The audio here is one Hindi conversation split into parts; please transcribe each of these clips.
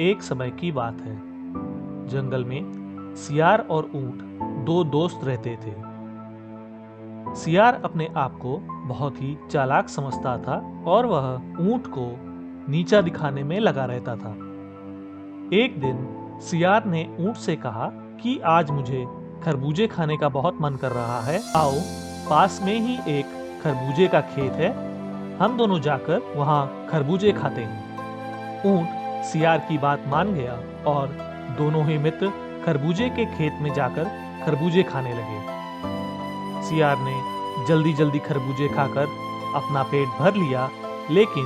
एक समय की बात है। जंगल में सियार और ऊंट दो दोस्त रहते थे। सियार अपने आप को बहुत ही चालाक समझता था और वह ऊंट को नीचा दिखाने में लगा रहता था। एक दिन सियार ने ऊंट से कहा कि आज मुझे खरबूजे खाने का बहुत मन कर रहा है। आओ, पास में ही एक खरबूजे का खेत है, हम दोनों जाकर वहां खरबूजे खाते हैं। ऊंट सियार की बात मान गया और दोनों ही मित्र खरबूजे के खेत में जाकर खरबूजे खाने लगे। सियार ने जल्दी जल्दी खरबूजे खाकर अपना पेट भर लिया, लेकिन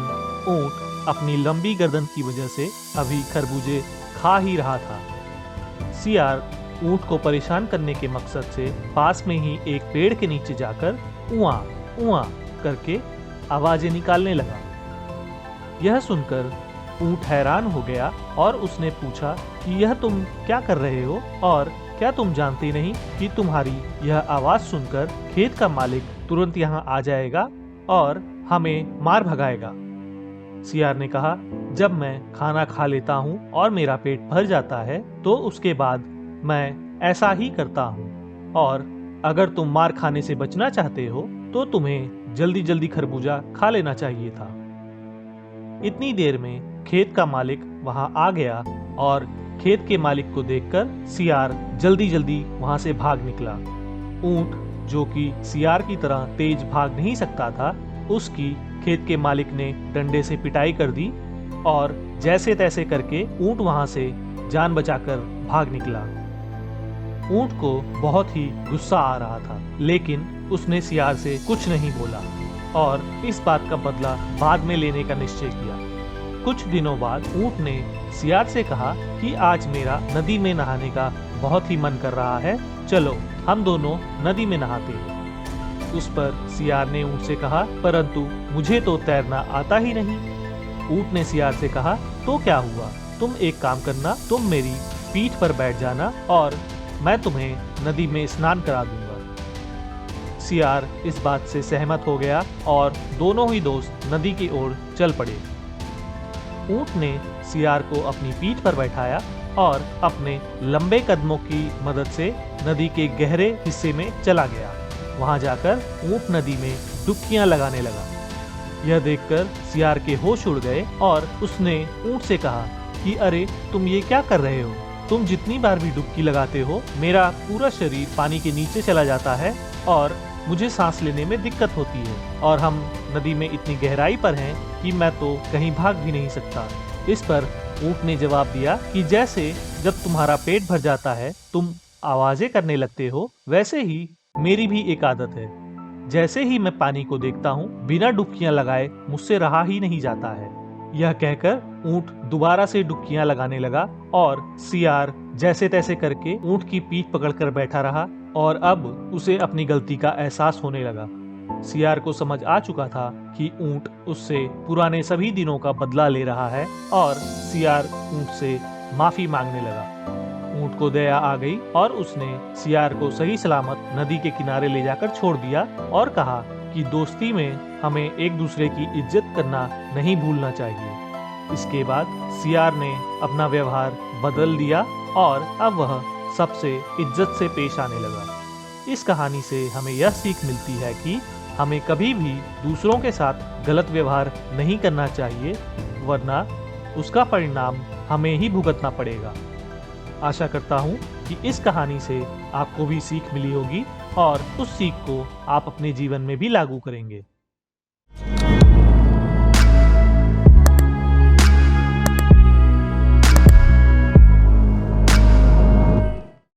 ऊंट अपनी लंबी गर्दन की वजह से अभी खरबूजे खा ही रहा था। सियार ऊंट को परेशान करने के मकसद से पास में ही एक पेड़ के नीचे जाकर उआ उआ करके आवाजें निकालने लगा। यह सुनकर ऊंट हैरान हो गया और उसने पूछा कि यह तुम क्या कर रहे हो और क्या तुम जानते नहीं कि तुम्हारी यह आवाज सुनकर खेत का मालिक तुरंत यहाँ आ जाएगा और हमें मार भगाएगा। सियार ने कहा, जब मैं खाना खा लेता हूँ और मेरा पेट भर जाता है तो उसके बाद मैं ऐसा ही करता हूँ, और अगर तुम मार खाने से बचना चाहते हो तो तुम्हें जल्दी जल्दी खरबूजा खा लेना चाहिए था। इतनी देर में खेत का मालिक वहां आ गया और खेत के मालिक को देखकर सियार जल्दी जल्दी वहां से भाग निकला। ऊंट, जो कि सियार की तरह तेज भाग नहीं सकता था, उसकी खेत के मालिक ने डंडे से पिटाई कर दी और जैसे तैसे करके ऊंट वहां से जान बचाकर भाग निकला। ऊंट को बहुत ही गुस्सा आ रहा था, लेकिन उसने सियार से कुछ नहीं बोला और इस बात का बदला बाद में लेने का निश्चय किया। कुछ दिनों बाद ऊंट ने सियार से कहा कि आज मेरा नदी में नहाने का बहुत ही मन कर रहा है, चलो हम दोनों नदी में नहाते हैं। उस पर सियार ने ऊंट से कहा, परंतु मुझे तो तैरना आता ही नहीं। ऊंट ने सियार से कहा, तो क्या हुआ, तुम एक काम करना, तुम मेरी पीठ पर बैठ जाना और मैं तुम्हें नदी में स्नान करा दूंगा। सियार इस बात से सहमत हो गया और दोनों ही दोस्त नदी की ओर चल पड़े। ऊंट ने सियार को अपनी पीठ पर बैठाया और अपने लंबे कदमों की मदद से नदी के गहरे हिस्से में चला गया। वहां जाकर ऊंट नदी में डुबकियां लगाने लगा। यह देखकर सियार के होश उड़ गए और उसने ऊंट से कहा कि अरे, तुम ये क्या कर रहे हो? तुम जितनी बार भी डुबकी लगाते हो मेरा पूरा शरीर पानी के नीचे चला जाता है और मुझे सांस लेने में दिक्कत होती है, और हम नदी में इतनी गहराई पर हैं कि मैं तो कहीं भाग भी नहीं सकता। इस पर ऊंट ने जवाब दिया कि जैसे जब तुम्हारा पेट भर जाता है तुम आवाजें करने लगते हो, वैसे ही मेरी भी एक आदत है। जैसे ही मैं पानी को देखता हूँ, बिना डुबकियां लगाए मुझसे रहा ही नहीं जाता है। यह कहकर ऊंट दोबारा से डुबकियां लगाने लगा और सियार जैसे तैसे करके ऊंट की पीठ पकड़कर बैठा रहा और अब उसे अपनी गलती का एहसास होने लगा। सियार को समझ आ चुका था कि ऊंट उससे पुराने सभी दिनों का बदला ले रहा है और सियार ऊंट से माफी मांगने लगा। ऊंट को दया आ गई और उसने सियार को सही सलामत नदी के किनारे ले जाकर छोड़ दिया और कहा कि दोस्ती में हमें एक दूसरे की इज्जत करना नहीं भूलना चाहिए। इसके बाद सियार ने अपना व्यवहार बदल दिया और अब वह सबसे इज्जत से पेश आने लगा। इस कहानी से हमें यह सीख मिलती है कि हमें कभी भी दूसरों के साथ गलत व्यवहार नहीं करना चाहिए, वरना उसका परिणाम हमें ही भुगतना पड़ेगा। आशा करता हूँ कि इस कहानी से आपको भी सीख मिली होगी और उस सीख को आप अपने जीवन में भी लागू करेंगे।